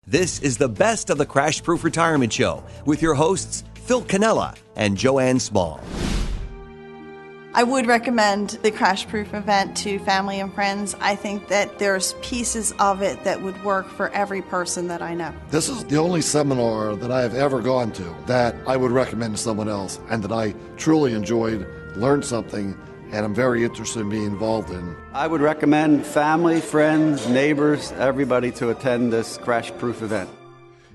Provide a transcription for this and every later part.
This is the best of the Crash Proof Retirement Show with your hosts, Phil Cannella and Joann Small. I would recommend the Crash Proof event to family and friends. I think that there's pieces of it that would work for every person that I know. This is the only seminar that I have ever gone to that I would recommend to someone else and that I truly enjoyed, learned something, and I'm very interested in being involved in. I would recommend family, friends, neighbors, everybody to attend this Crash Proof event.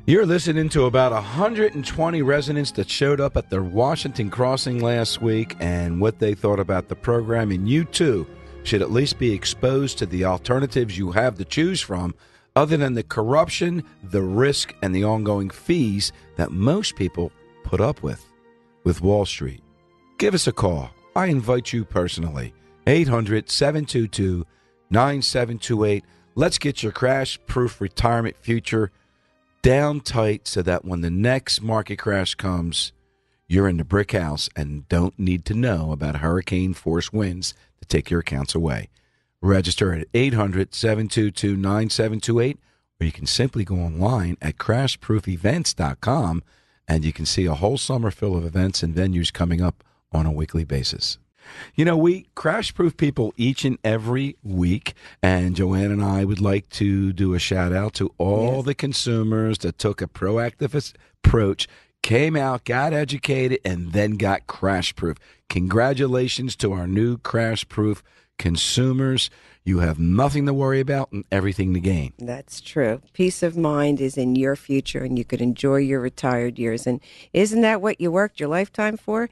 You're listening to about 120 residents that showed up at the Washington Crossing last week and what they thought about the program, and you too should at least be exposed to the alternatives you have to choose from other than the corruption, the risk, and the ongoing fees that most people put up with Wall Street. Give us a call. I invite you personally. 800-722-9728. Let's get your crash-proof retirement future down tight so that when the next market crash comes, you're in the brick house and don't need to know about hurricane-force winds to take your accounts away. Register at 800-722-9728, or you can simply go online at crashproofevents.com, and you can see a whole summer full of events and venues coming up on a weekly basis. You know, we crash-proof people each and every week, and Joann and I would like to do a shout-out to all the consumers that took a proactive approach, came out, got educated, and then got crash-proof. Congratulations to our new crash-proof consumers. You have nothing to worry about and everything to gain. That's true. Peace of mind is in your future, and you could enjoy your retired years. And isn't that what you worked your lifetime for?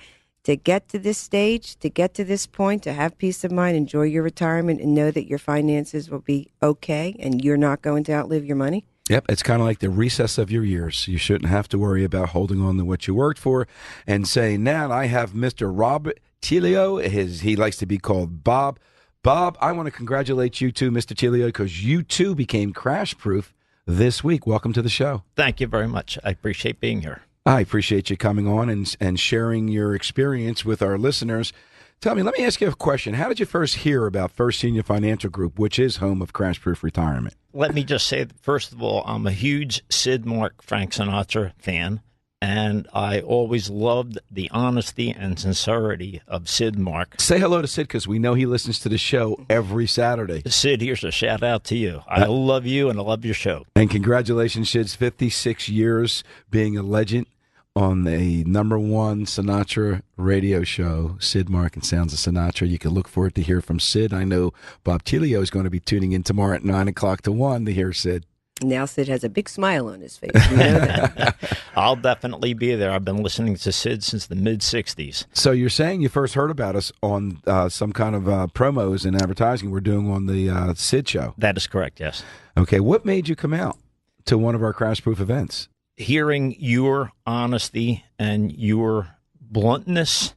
To get to this stage, to get to this point, to have peace of mind, enjoy your retirement, and know that your finances will be okay and you're not going to outlive your money? Yep, it's kind of like the recess of your years. You shouldn't have to worry about holding on to what you worked for and saying, now I have Mr. Robert Tilio. He likes to be called Bob. Bob, I want to congratulate you too, Mr. Tilio, because you too became crash-proof this week. Welcome to the show. Thank you very much. I appreciate being here. I appreciate you coming on and sharing your experience with our listeners. Tell me, let me ask you a question. How did you first hear about First Senior Financial Group, which is home of Crash Proof Retirement? Let me just say, first of all, I'm a huge Sid, Mark, Frank Sinatra fan, and I always loved the honesty and sincerity of Sid Mark. Say hello to Sid, because we know he listens to the show every Saturday. Sid, here's a shout-out to you. I love you, and I love your show. And congratulations, Sid's 56 years being a legend on the #1 Sinatra radio show, Sid, Mark, and Sounds of Sinatra. You can look forward to hear from Sid. I know Bob Tilio is going to be tuning in tomorrow at 9 o'clock to 1 to hear Sid. Now Sid has a big smile on his face. You know that. I'll definitely be there. I've been listening to Sid since the mid-'60s. So you're saying you first heard about us on some kind of promos and advertising we're doing on the Sid show? That is correct, yes. Okay, what made you come out to one of our Crash Proof events? Hearing your honesty and your bluntness,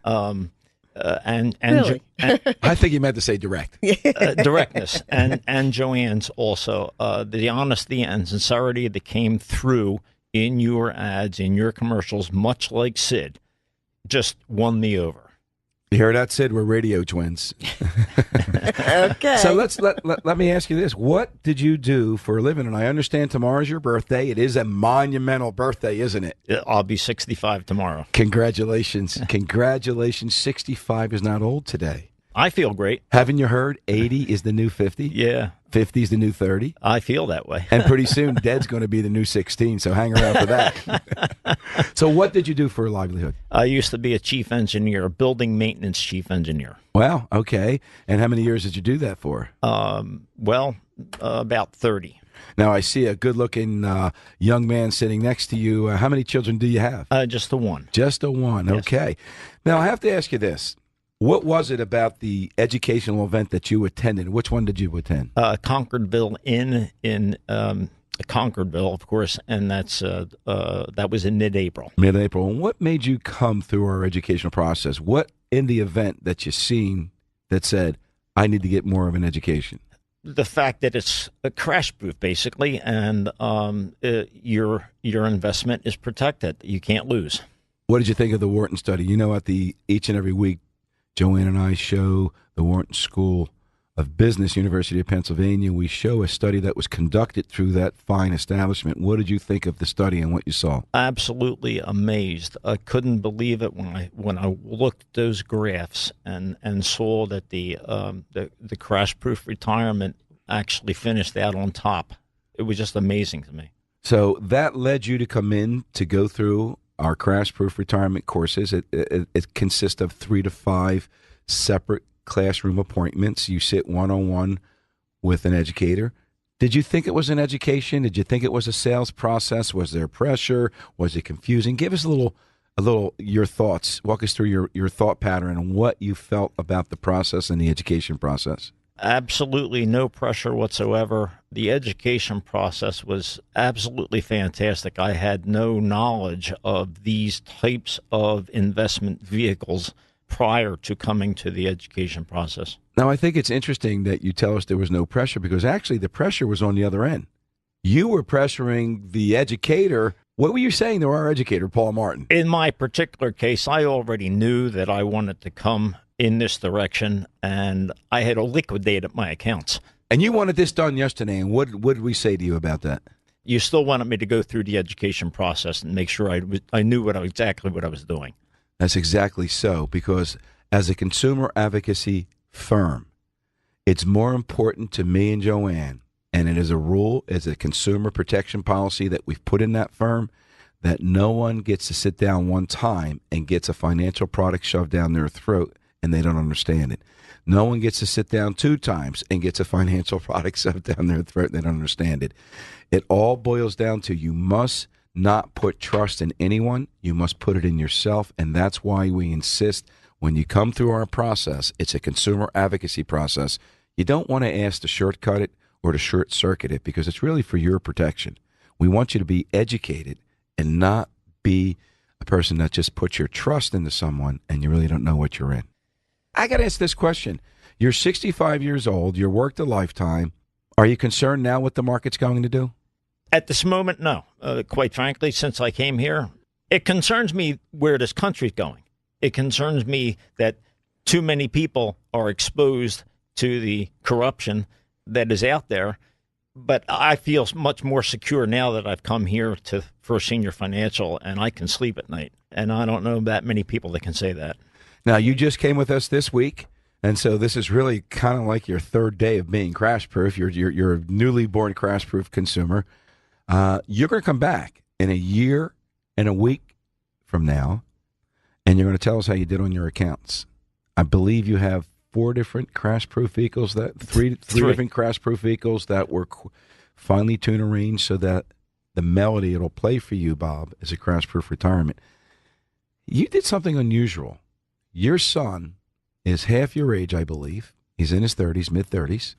and Really? I think you meant to say direct. directness, and Joann's also, the honesty and sincerity that came through in your ads, in your commercials, much like Sid, just won me over. You hear that, Sid? We're radio twins. Okay. So let me ask you this. What did you do for a living? And I understand tomorrow's your birthday. It is a monumental birthday, isn't it? I'll be 65 tomorrow. Congratulations. Congratulations. 65 is not old today. I feel great. Haven't you heard 80 is the new 50? Yeah. 50 is the new 30. I feel that way. And pretty soon, Dead's going to be the new 16, so hang around for that. So what did you do for a livelihood? I used to be a chief engineer, a building maintenance chief engineer. Wow, okay. And how many years did you do that for? About 30. Now, I see a good-looking young man sitting next to you. How many children do you have? Just the one. Just the one, Yes. Okay. Now, I have to ask you this. What was it about the educational event that you attended? Which one did you attend? Concordville in Concordville, of course, and that was in mid-April. Mid-April. And what made you come through our educational process? What in the event that you seen that said, I need to get more of an education? The fact that it's a crash proof, basically, and your investment is protected. You can't lose. What did you think of the Wharton study? You know, each and every week, Joann and I show the Wharton School of Business, University of Pennsylvania. We show a study that was conducted through that fine establishment. What did you think of the study and what you saw? Absolutely amazed. I couldn't believe it when I looked at those graphs and saw that the crash-proof retirement actually finished out on top. It was just amazing to me. So that led you to come in to go through our crash-proof retirement courses. It consists of 3 to 5 separate classroom appointments. You sit one-on-one with an educator. Did you think it was an education? Did you think it was a sales process? Was there pressure? Was it confusing? Give us a little your thoughts. Walk us through your thought pattern and what you felt about the process and the education process. Absolutely no pressure whatsoever. The education process was absolutely fantastic. I had no knowledge of these types of investment vehicles prior to coming to the education process. Now, I think it's interesting that you tell us there was no pressure, because actually the pressure was on the other end. You were pressuring the educator. What were you saying to our educator, Paul Martin? In my particular case, I already knew that I wanted to come in this direction, and I had liquidated my accounts. And you wanted this done yesterday, and what did we say to you about that? You still wanted me to go through the education process and make sure I knew exactly what I was doing. That's exactly so, because as a consumer advocacy firm, it's more important to me and Joann, and it is a rule, as a consumer protection policy that we've put in that firm, that no one gets to sit down one time and gets a financial product shoved down their throat and they don't understand it. No one gets to sit down 2 times and gets a financial product shoved down their throat and they don't understand it. It all boils down to you must not put trust in anyone. You must put it in yourself, and that's why we insist when you come through our process, it's a consumer advocacy process. You don't want to ask to shortcut it or to short circuit it, because it's really for your protection. We want you to be educated and not be a person that just puts your trust into someone and you really don't know what you're in. I got to ask this question. You're 65 years old. You worked a lifetime. Are you concerned now what the market's going to do? At this moment, no. Quite frankly, since I came here, it concerns me where this country's going. It concerns me that too many people are exposed to the corruption that is out there. But I feel much more secure now that I've come here to First Senior Financial, and I can sleep at night. And I don't know that many people that can say that. Now, you just came with us this week, and so this is really kind of like your third day of being crash-proof. You're a newly born crash-proof consumer. You're going to come back in a year and a week from now, and you're going to tell us how you did on your accounts. I believe you have 4 different crash-proof vehicles, three different crash-proof vehicles that were finely tuned arranged so that the melody it'll play for you, Bob, is a crash-proof retirement. You did something unusual. Your son is half your age, I believe. He's in his 30s, mid-30s.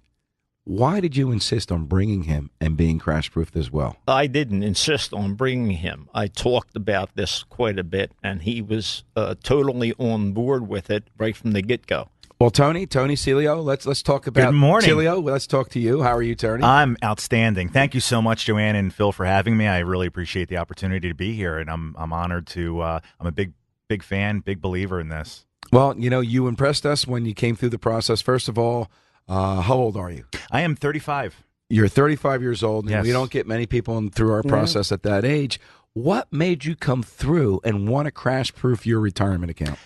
Why did you insist on bringing him and being crash-proofed as well? I didn't insist on bringing him. I talked about this quite a bit, and he was totally on board with it right from the get-go. Well, Tony Celio, let's talk about. Good morning. Celio, let's talk to you. How are you, Tony? I'm outstanding. Thank you so much, Joann and Phil, for having me. I really appreciate the opportunity to be here, and I'm honored to. I'm a big fan, big believer in this. Well, you impressed us when you came through the process. First of all, how old are you? I am 35. You're 35 years old, and yes. We don't get many people through our process at that age. What made you come through and want to crash-proof your retirement account?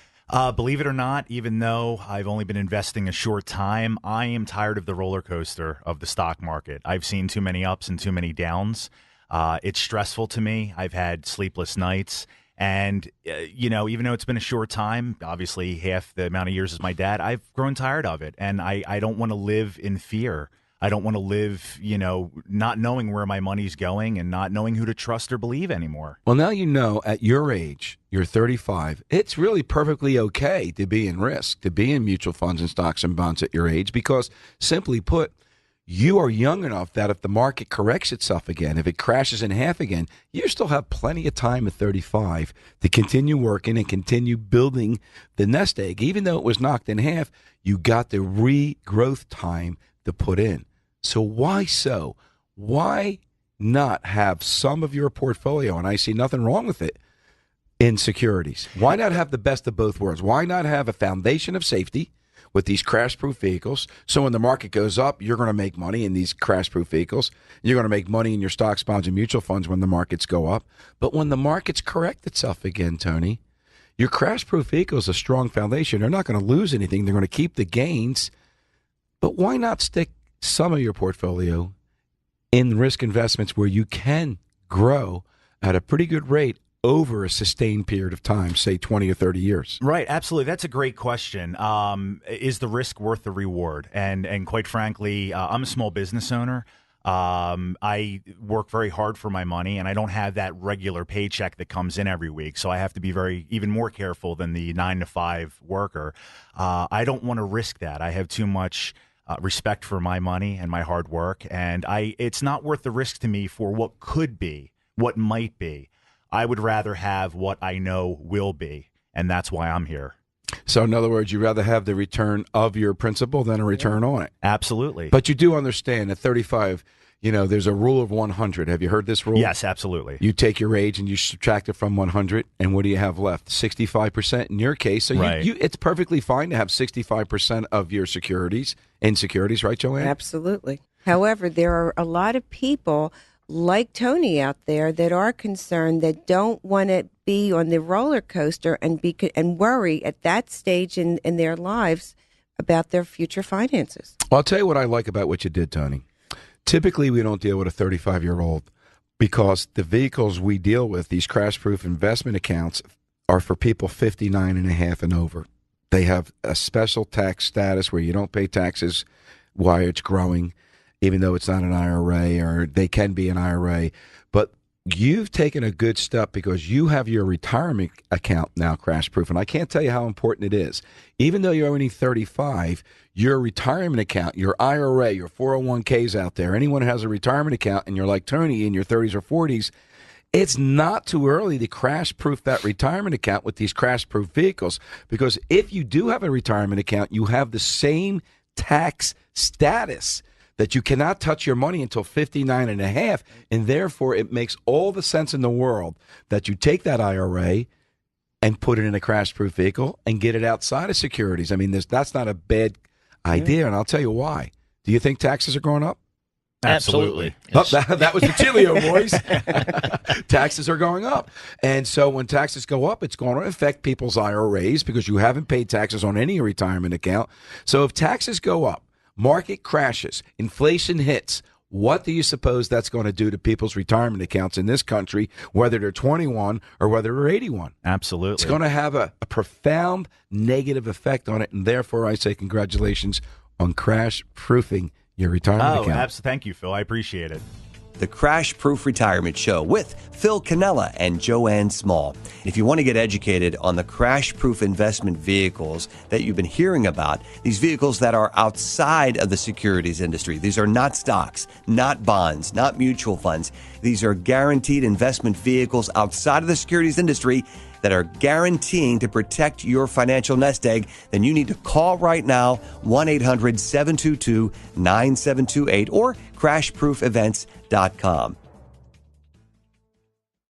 Believe it or not, even though I've only been investing a short time, I am tired of the roller coaster of the stock market. I've seen too many ups and too many downs. It's stressful to me. I've had sleepless nights. And, even though it's been a short time, obviously half the amount of years as my dad, I've grown tired of it. And I don't want to live in fear. I don't want to live, not knowing where my money's going and not knowing who to trust or believe anymore. Well, now at your age, you're 35, it's really perfectly okay to be in risk, to be in mutual funds and stocks and bonds at your age, because simply put, you are young enough that if the market corrects itself again, if it crashes in half again, you still have plenty of time at 35 to continue working and continue building the nest egg. Even though it was knocked in half, you got the regrowth time to put in. So why so? Why not have some of your portfolio, and I see nothing wrong with it, in securities? Why not have the best of both worlds? Why not have a foundation of safety with these crash-proof vehicles. So when the market goes up, you're going to make money in these crash-proof vehicles. You're going to make money in your stocks, bonds, and mutual funds when the markets go up. But when the markets correct itself again, Tony, your crash-proof vehicle is a strong foundation. They're not going to lose anything. They're going to keep the gains. But why not stick some of your portfolio in risk investments where you can grow at a pretty good rate over a sustained period of time, say 20 or 30 years? Right, absolutely. That's a great question. Is the risk worth the reward? And quite frankly, I'm a small business owner. I work very hard for my money, and I don't have that regular paycheck that comes in every week. So I have to be even more careful than the 9-to-5 worker. I don't want to risk that. I have too much respect for my money and my hard work, and it's not worth the risk to me for what could be, what might be. I would rather have what I know will be, and that's why I'm here. So in other words, you'd rather have the return of your principal than a return on it. Absolutely. But you do understand at 35, there's a rule of 100. Have you heard this rule? Yes, absolutely. You take your age and you subtract it from 100, and what do you have left? 65% in your case. So right. It's perfectly fine to have 65% of your securities in securities, right, Joann? Absolutely. However, there are a lot of people like Tony out there that are concerned, that don't want to be on the roller coaster and worry at that stage in their lives about their future finances. Well, I'll tell you what I like about what you did, Tony. Typically, we don't deal with a 35-year-old because the vehicles we deal with, these crash-proof investment accounts, are for people 59 and a half and over. They have a special tax status where you don't pay taxes while it's growing, even though it's not an IRA, or they can be an IRA. But you've taken a good step because you have your retirement account now crash-proof. And I can't tell you how important it is. Even though you're only 35, your retirement account, your IRA, your 401ks out there, anyone who has a retirement account and you're like Tony in your 30s or 40s, it's not too early to crash-proof that retirement account with these crash-proof vehicles. Because if you do have a retirement account, you have the same tax status that you cannot touch your money until 59 and a half, and therefore it makes all the sense in the world that you take that IRA and put it in a crash-proof vehicle and get it outside of securities. I mean, that's not a bad idea, and I'll tell you why. Do you think taxes are going up? Absolutely. Yes. Oh, that was the Chilio voice. Taxes are going up. And so when taxes go up, it's going to affect people's IRAs because you haven't paid taxes on any retirement account. So if taxes go up, market crashes, inflation hits, what do you suppose that's going to do to people's retirement accounts in this country, whether they're 21 or whether they're 81? Absolutely. It's going to have a profound negative effect on it, and therefore I say congratulations on crash-proofing your retirement account. Thank you, Phil. I appreciate it. The Crash Proof Retirement Show with Phil Cannella and Joann Small. If you want to get educated on the crash-proof investment vehicles that you've been hearing about, these vehicles that are outside of the securities industry, these are not stocks, not bonds, not mutual funds. These are guaranteed investment vehicles outside of the securities industry that are guaranteeing to protect your financial nest egg, then you need to call right now, 1-800-722-9728 or crashproofevents.com.